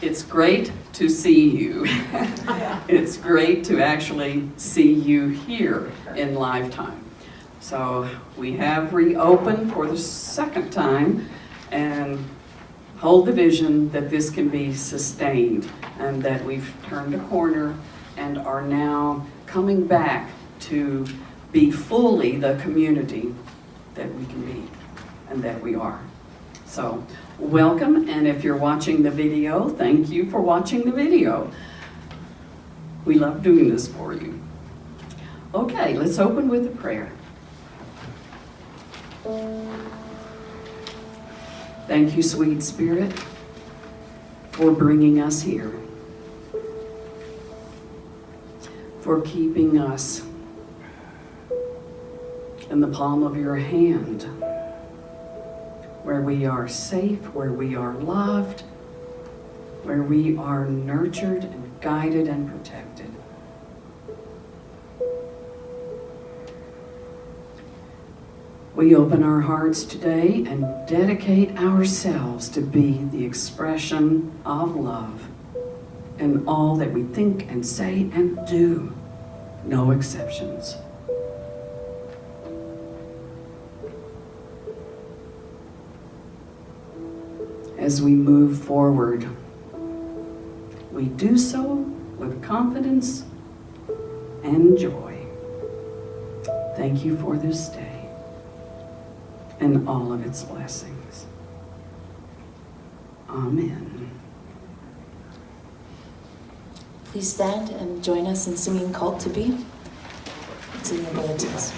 It's great to see you. It's great to actually see you here in lifetime. So we have reopened for the second time and hold the vision that this can be sustained and that we've turned a corner and are now coming back to be fully the community that we can be and that we are. So welcome, and if you're watching the video, thank you for watching the video. We love doing this for you. Okay, let's open with a prayer. Thank you, sweet Spirit, for bringing us here, for keeping us in the palm of your hand, where we are safe, where we are loved, where we are nurtured and guided and protected. We open our hearts today and dedicate ourselves to be the expression of love in all that we think and say and do, no exceptions. As we move forward, we do so with confidence and joy. Thank you for this day and all of its blessings. Amen. Please stand and join us in singing Called to Be. It's in the bulletins.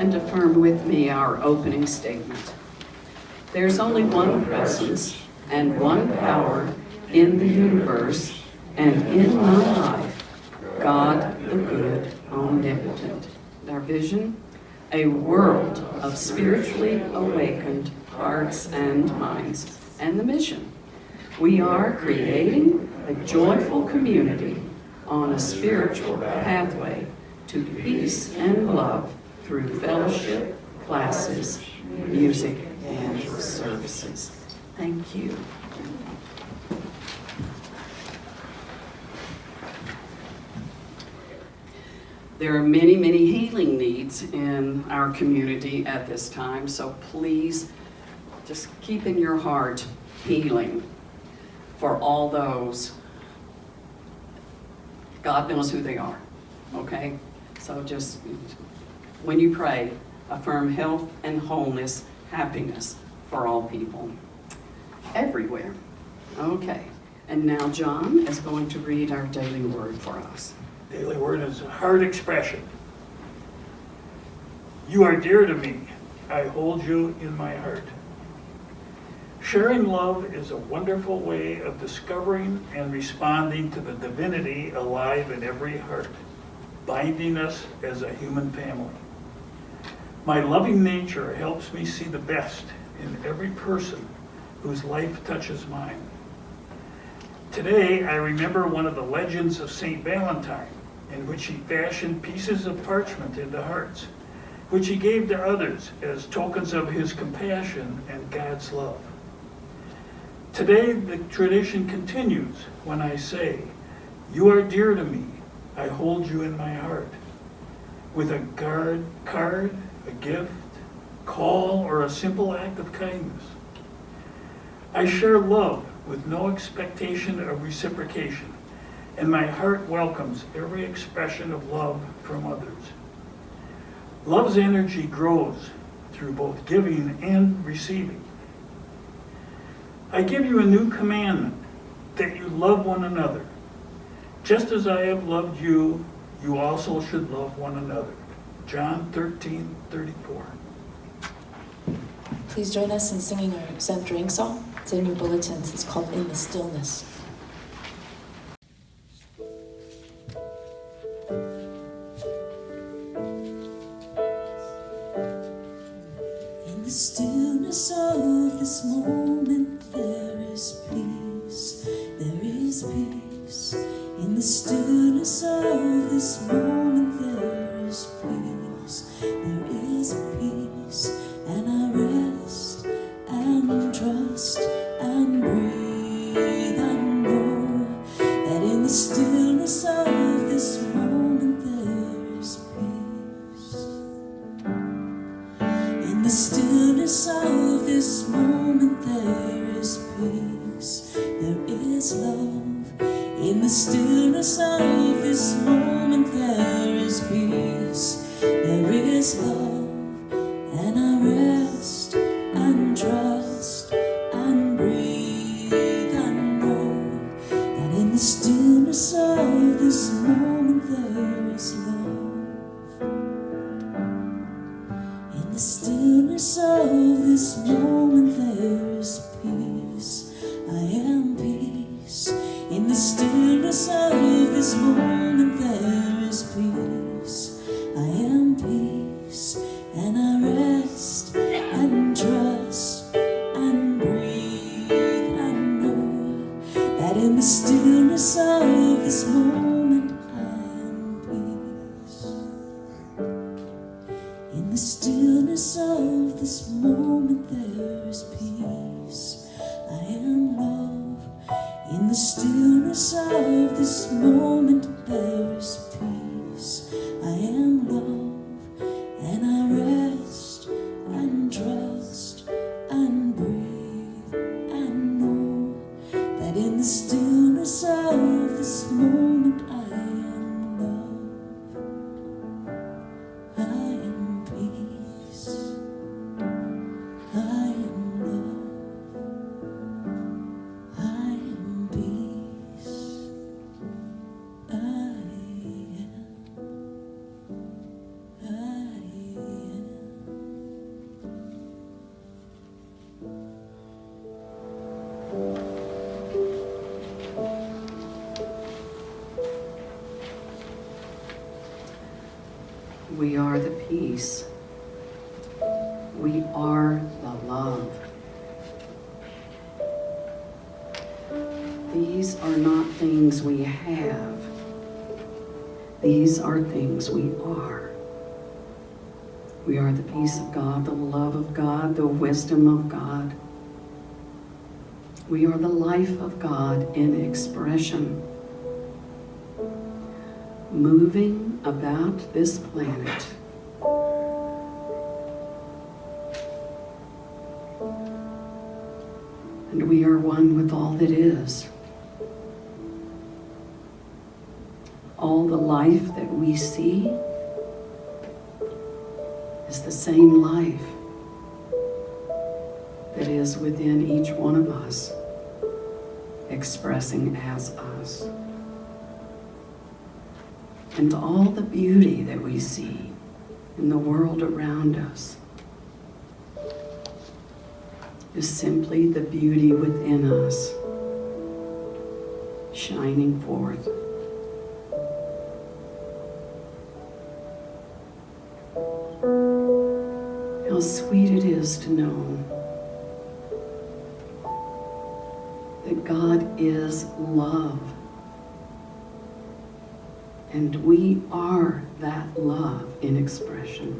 and affirm with me our opening statement. There's only one presence and one power in the universe and in my life, God the good, omnipotent. Our vision, a world of spiritually awakened hearts and minds. And the mission, we are creating a joyful community on a spiritual pathway to peace and love through fellowship, classes, music, and services. Thank you. There are many, many healing needs in our community at this time, so please just keep in your heart healing for all those. God knows who they are, okay? So just, when you pray, affirm health and wholeness, happiness for all people, everywhere. Okay, and now John is going to read our daily word for us. Daily word is a heart expression. You are dear to me. I hold you in my heart. Sharing love is a wonderful way of discovering and responding to the divinity alive in every heart, binding us as a human family. My loving nature helps me see the best in every person whose life touches mine. Today, I remember one of the legends of St. Valentine, in which he fashioned pieces of parchment into hearts, which he gave to others as tokens of his compassion and God's love. Today, the tradition continues when I say, you are dear to me, I hold you in my heart, with a card, a gift, call, or a simple act of kindness. I share love with no expectation of reciprocation, and my heart welcomes every expression of love from others. Love's energy grows through both giving and receiving. I give you a new commandment, that you love one another. Just as I have loved you, you also should love one another. John 13:34. Please join us in singing our centering song. It's in your bulletins. It's called In the Stillness. In the stillness of this moment, there is peace, there is peace. In the stillness of this moment, there is peace, there is peace. And I rest and trust and breathe and know that in the stillness of this moment, there is peace. In the stillness of this moment, there is peace, there is love. In the stillness of this moment, there is peace, there is love. And I rest and trust and breathe and know that in the stillness of this moment, there is love. In the stillness of this moment, there is peace. I am peace. In the stillness of this moment, there is peace. I am peace. And I rest and trust and breathe and know that in the stillness of this moment, I am peace. In the stillness of this moment, there is peace. I am love. In the stillness of this moment, there is peace. I am love. And I rest and trust and breathe and know that in the stillness of this moment, I am love. I am peace. I am love. I am peace. I am. I am. We are the peace. We are the love. These are not things we have. These are things we are. We are the peace of God, the love of God, the wisdom of God. We are the life of God in expression, moving about this planet. And we are one with all that is. All the life that we see is the same life that is within each one of us, expressing as us. And all the beauty that we see in the world around us is simply the beauty within us, shining forth. How sweet it is to know that God is love, and we are that love in expression.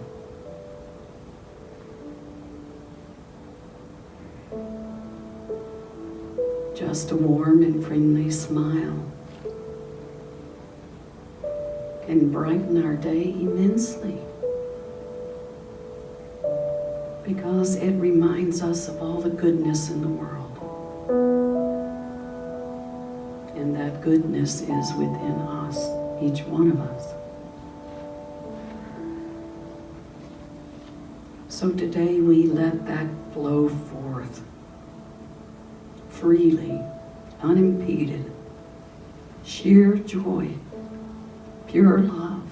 Just a warm and friendly smile can brighten our day immensely, because it reminds us of all the goodness in the world. And that goodness is within us, each one of us. So today we let that flow forth freely, unimpeded, sheer joy, pure love.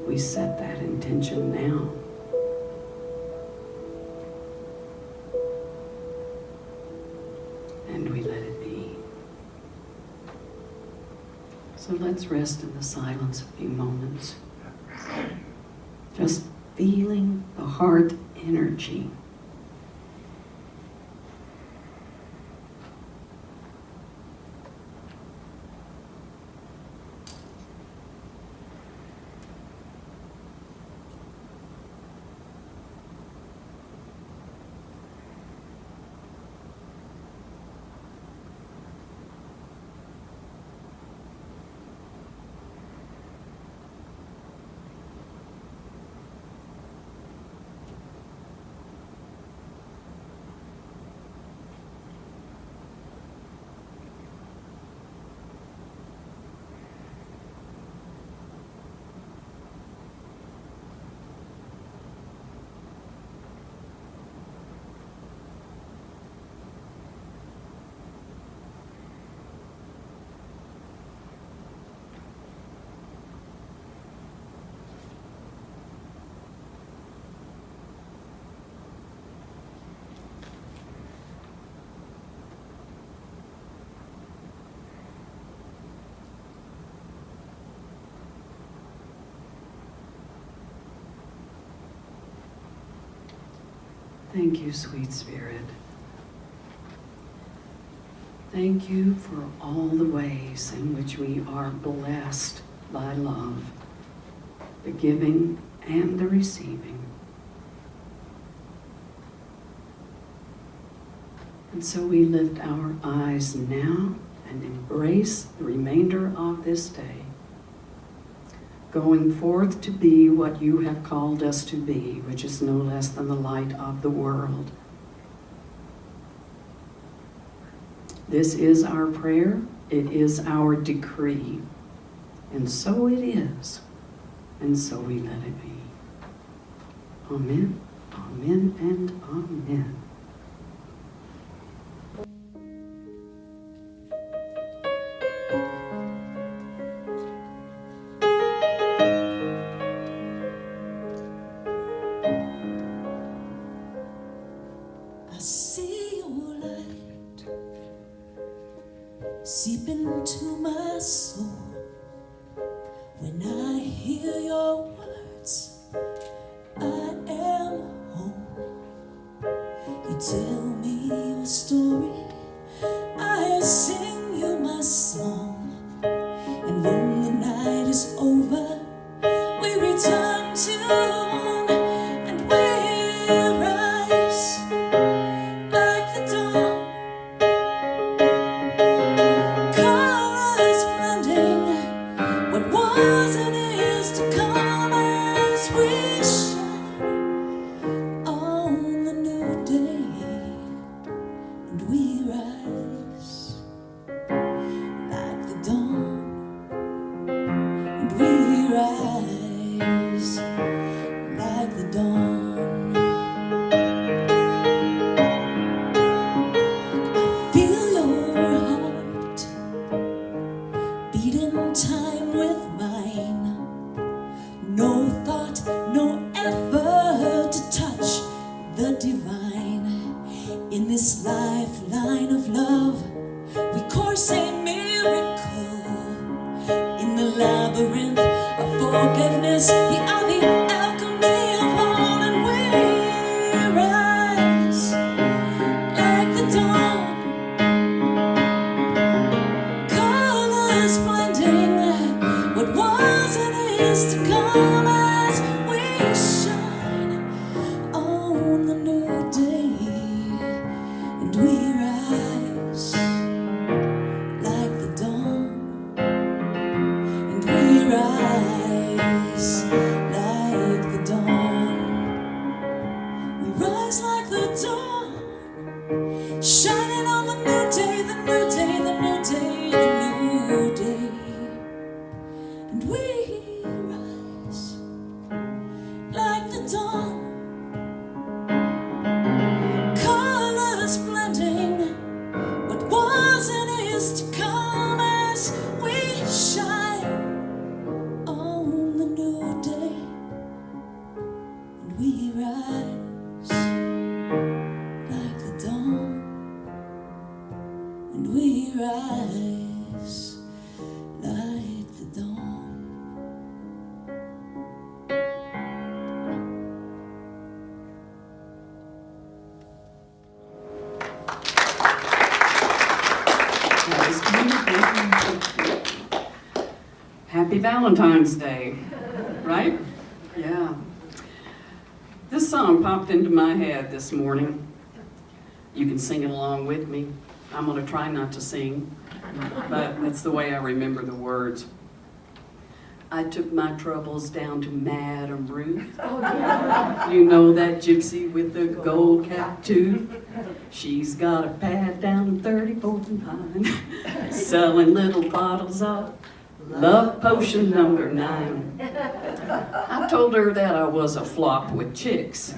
We set that intention now. And we let it be. So let's rest in the silence a few moments. Just feeling the heart energy. Thank you, sweet Spirit. Thank you for all the ways in which we are blessed by love, the giving and the receiving. And so we lift our eyes now and embrace the remainder of this day, going forth to be what you have called us to be, which is no less than the light of the world. This is our prayer, it is our decree, and so it is, and so we let it be. Amen, amen, and amen. I see your light deep into my soul. When I hear your words, I am home. You tell me your story, I sing you my song. And when the night is over, we return to one, and we rise like the dawn. Colors blending, what was and is to come as we shine on the new day. And we rise like the dawn. And we rise like the dawn. Feel your heart beat in time with mine. No thought, no effort to touch the divine. In this lifeline of love, we course a miracle. In the labyrinth of forgiveness, we are the alchemy of all, and we rise like the dawn. Colors blending, what was and is to come as we shine on the new day. And we rise like the dawn. And we rise like the dawn. We rise like the dawn, shining on the new day, the new day, the new day, the new day. And we rise like the dawn. Colors blending, what was and is to come as we shine on the new day. And we rise like the dawn. And we rise like the dawn. That was beautiful. Happy Valentine's Day, right? Yeah. This song popped into my head this morning. You can sing it along with me. I'm going to try not to sing, but that's the way I remember the words. I took my troubles down to Madame Ruth. You know that gypsy with the gold cap tooth? She's got a pad down in 34th and Pine, selling little bottles of love potion number 9. I told her that I was a flop with chicks.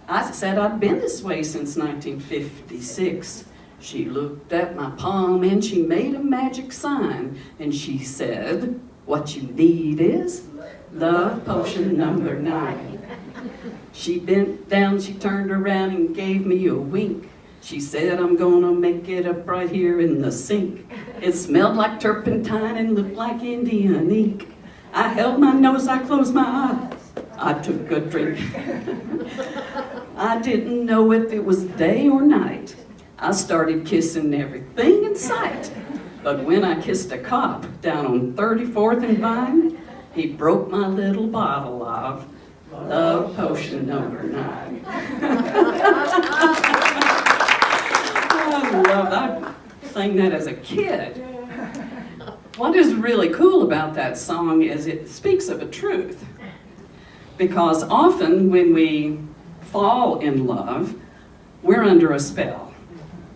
I said I'd been this way since 1956. She looked at my palm and she made a magic sign, and she said, what you need is love potion number 9. She bent down, she turned around and gave me a wink. She said, I'm gonna make it up right here in the sink. It smelled like turpentine and looked like Indian ink. I held my nose, I closed my eyes. I took a drink. I didn't know if it was day or night. I started kissing everything in sight. But when I kissed a cop down on 34th and Vine, he broke my little bottle of love potion number 9. I love that. I sang that as a kid. What is really cool about that song is it speaks of a truth. Because often when we fall in love, we're under a spell.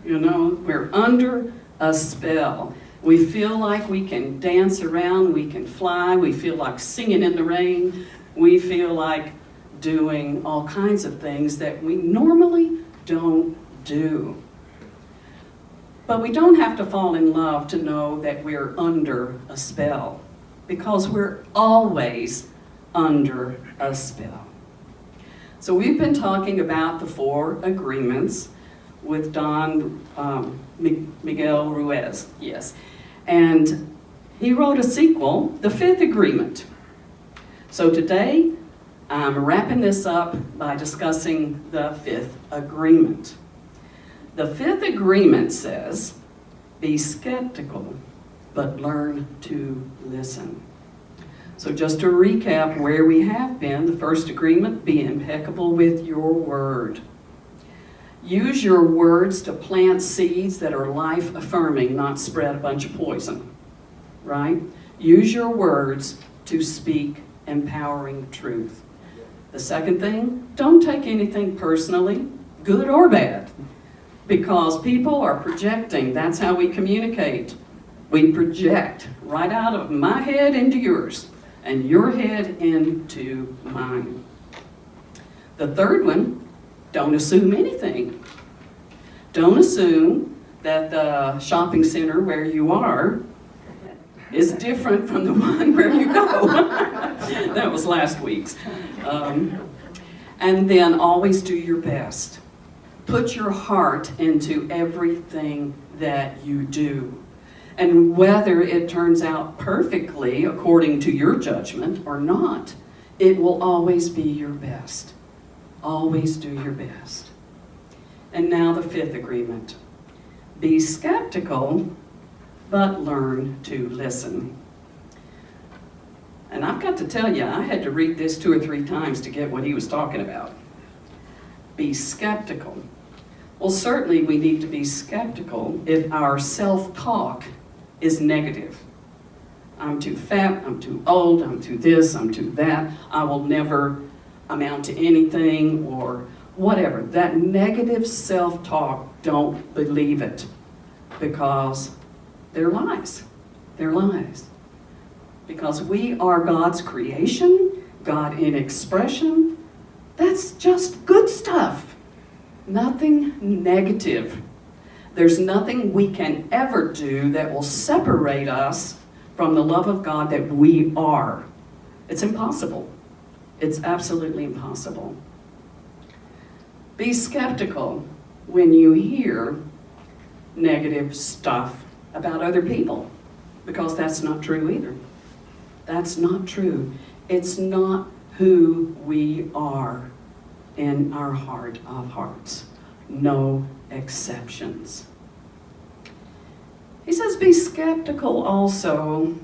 You know, we're under a spell. We feel like we can dance around, we can fly, we feel like singing in the rain, we feel like doing all kinds of things that we normally don't do. But we don't have to fall in love to know that we're under a spell, because we're always under a spell. So we've been talking about the 4 agreements with Don Miguel Ruiz, yes. And he wrote a sequel, The Fifth Agreement. So today, I'm wrapping this up by discussing the Fifth Agreement. The Fifth Agreement says, be skeptical, but learn to listen. So just to recap where we have been, the first agreement, be impeccable with your word. Use your words to plant seeds that are life-affirming, not spread a bunch of poison, right? Use your words to speak empowering truth. The second thing, don't take anything personally, good or bad, because people are projecting. That's how we communicate. We project right out of my head into yours, and your head into mine. The third one, don't assume anything. Don't assume that the shopping center where you are is different from the one where you go. That was last week's. And then always do your best. Put your heart into everything that you do. And whether it turns out perfectly according to your judgment or not, it will always be your best. Always do your best. And now the fifth agreement. Be skeptical, but learn to listen. And I've got to tell you, I had to read this 2 or 3 times to get what he was talking about. Be skeptical. Well, certainly we need to be skeptical if our self-talk is negative. I'm too fat, I'm too old, I'm too this, I'm too that, I will never amount to anything, or whatever. That negative self-talk, don't believe it, because they're lies. They're lies. Because we are God's creation, God in expression. That's just good stuff. Nothing negative. There's nothing we can ever do that will separate us from the love of God that we are. It's impossible. It's absolutely impossible. Be skeptical when you hear negative stuff about other people, because that's not true either. That's not true. It's not who we are in our heart of hearts. No exceptions. He says be skeptical also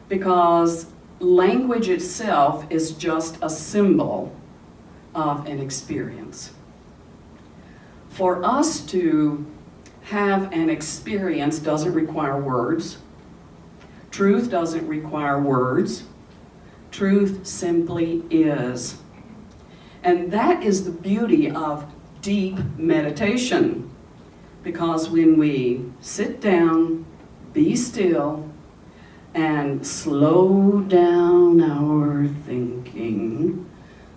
because language itself is just a symbol of an experience. For us to have an experience doesn't require words. Truth doesn't require words. Truth simply is. And that is the beauty of deep meditation. Because when we sit down, be still, and slow down our thinking,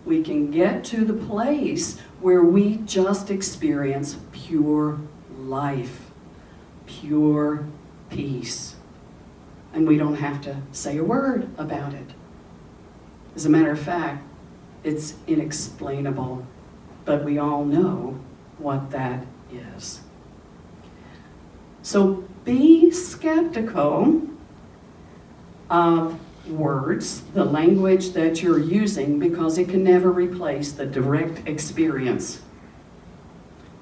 we can get to the place where we just experience pure life, pure peace. And we don't have to say a word about it. As a matter of fact, it's inexplainable, but we all know what that is. So be skeptical of words, the language that you're using, because it can never replace the direct experience.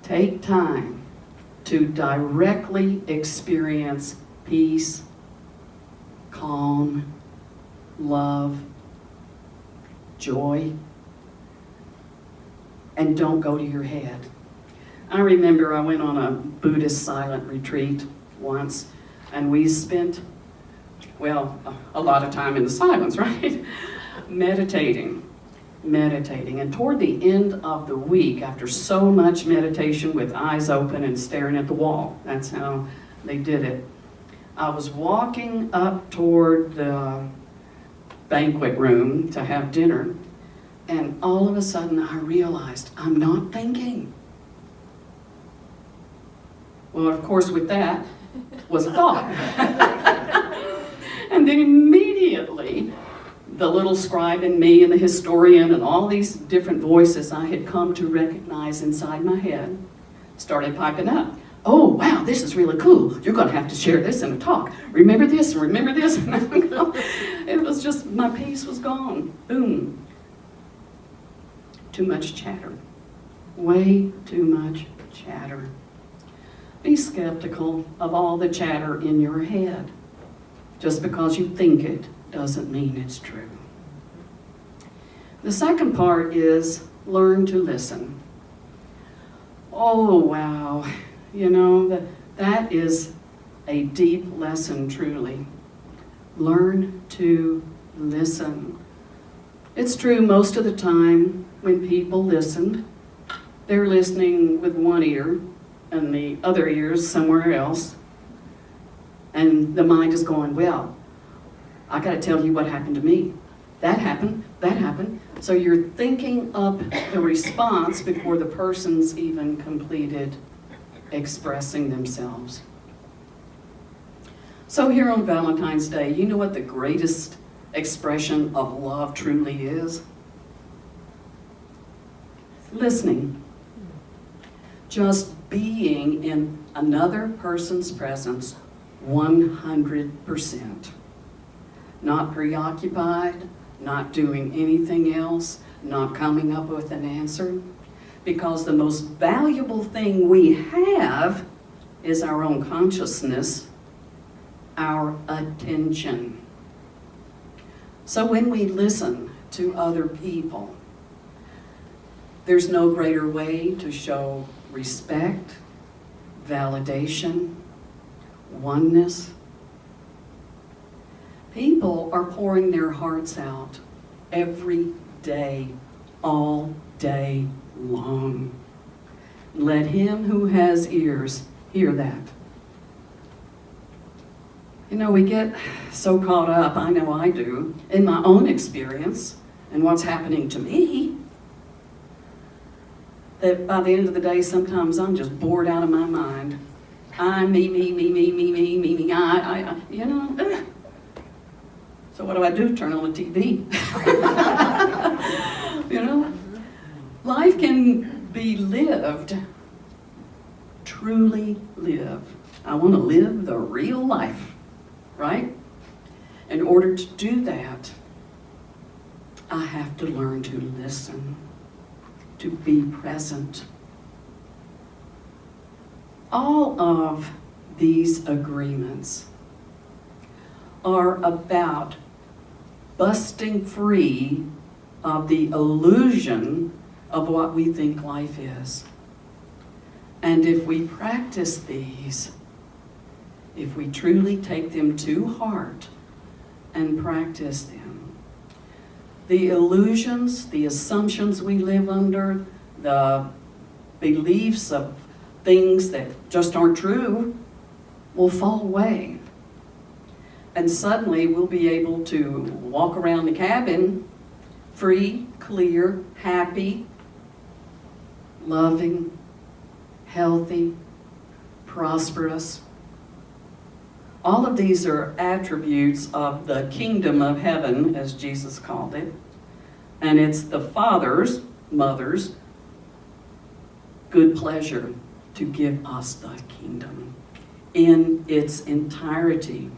Take time to directly experience peace, calm, love, joy, and don't go to your head. I remember I went on a Buddhist silent retreat once, and we spent, well, a lot of time in the silence, right? Meditating. And toward the end of the week, after so much meditation with eyes open and staring at the wall, that's how they did it, I was walking up toward the banquet room to have dinner, and all of a sudden I realized I'm not thinking. Well, of course, with that was a thought. And then immediately, the little scribe in me and the historian and all these different voices I had come to recognize inside my head started piping up. oh, wow, this is really cool. You're going to have to share this in a talk. Remember this, remember this. It was just, my peace was gone. Boom. Too much chatter. Way too much chatter. Be skeptical of all the chatter in your head. Just because you think it doesn't mean it's true. The second part is learn to listen. Oh, wow. You know, that is a deep lesson, truly. Learn to listen. It's true most of the time when people listen, they're listening with one ear and the other ear's somewhere else. And the mind is going, well, I got to tell you what happened to me. That happened, that happened. So you're thinking up the response before the person's even completed expressing themselves. So here on Valentine's Day, you know what the greatest expression of love truly is? Listening. Just being in another person's presence 100%. Not preoccupied, not doing anything else, not coming up with an answer. Because the most valuable thing we have is our own consciousness, our attention. So when we listen to other people, there's no greater way to show respect, validation, oneness. People are pouring their hearts out every day, all day long. Let him who has ears hear that. You know, we get so caught up, I know I do, in my own experience and what's happening to me, that by the end of the day, sometimes I'm just bored out of my mind. I, me, I, you know. Ugh. So what do? Turn on the TV. You know? Life can be lived, truly live. I want to live the real life, right? In order to do that, I have to learn to listen, to be present. All of these agreements are about busting free of the illusion of what we think life is. And if we practice these, if we truly take them to heart and practice them, the illusions, the assumptions we live under, the beliefs of things that just aren't true will fall away. And suddenly we'll be able to walk around the cabin free, clear, happy, loving, healthy, prosperous. All of these are attributes of the kingdom of heaven, as Jesus called it. And it's the Father's, mother's, good pleasure to give us the kingdom in its entirety.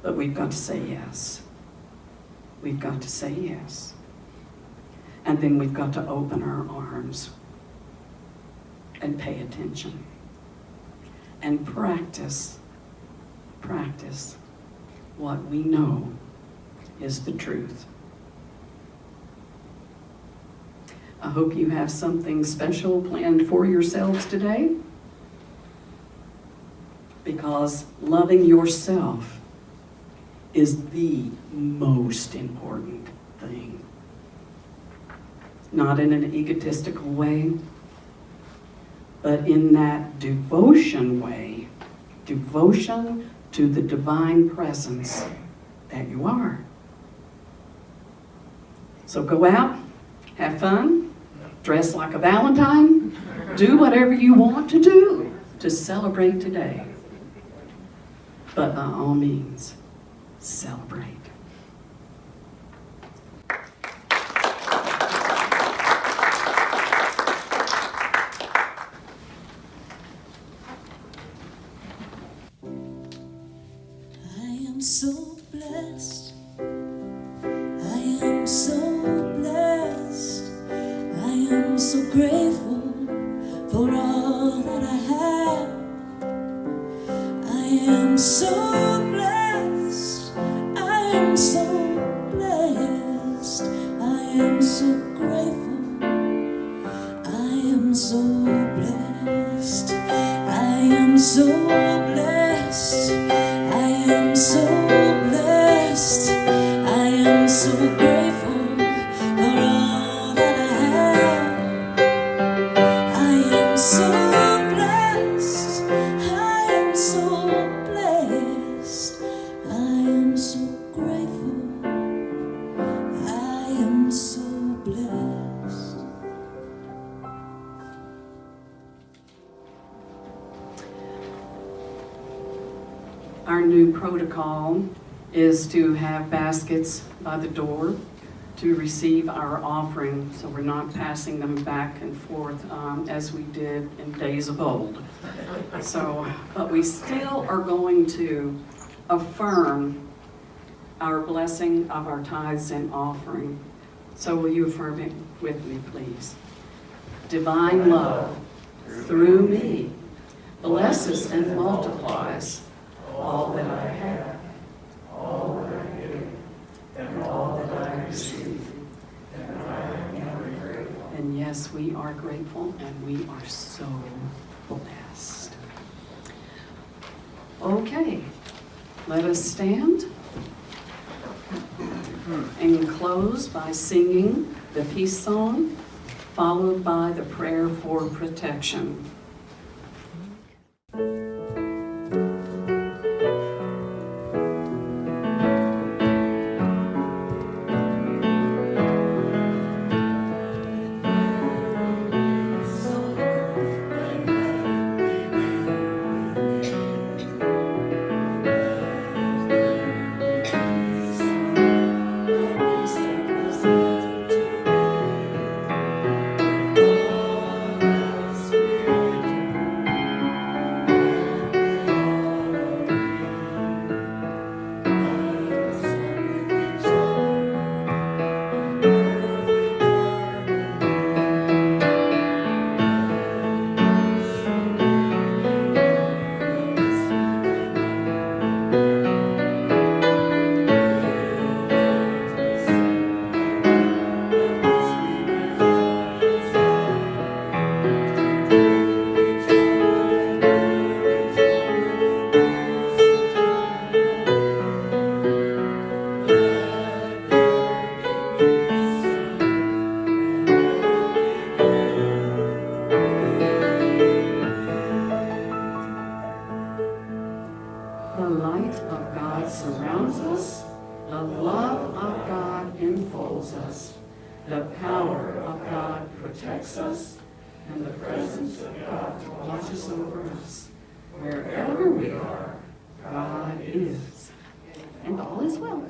But we've got to say yes. We've got to say yes. And then we've got to open our arms and pay attention and practice what we know is the truth. I hope you have something special planned for yourselves today, because loving yourself is the most important thing. Not in an egotistical way, but in that devotion way, devotion to the divine presence that you are. So go out, have fun, dress like a Valentine, do whatever you want to do to celebrate today. But by all means, celebrate. so grateful for all that I have. I am so blessed. I am so blessed. I am so grateful. I am so blessed. I am so blessed. I am so blessed. I am so grateful for all that I have. I am so blessed. I am so blessed. I am so grateful. I am so blessed. Our new protocol is to have baskets by the door to receive our offering, so we're not passing them back and forth as we did in days of old. So, but we still are going to affirm our blessing of our tithes and offering. So will you affirm it with me, please? Divine love through me blesses and multiplies all that I have, all that I give, and all that I receive. And yes, we are grateful and we are so blessed. Okay, let us stand and close by singing the peace song, followed by the prayer for protection. The light of God surrounds us, the love of God enfolds us, the power of God protects us, and the presence of God watches over us. Wherever we are, God is. And all is well.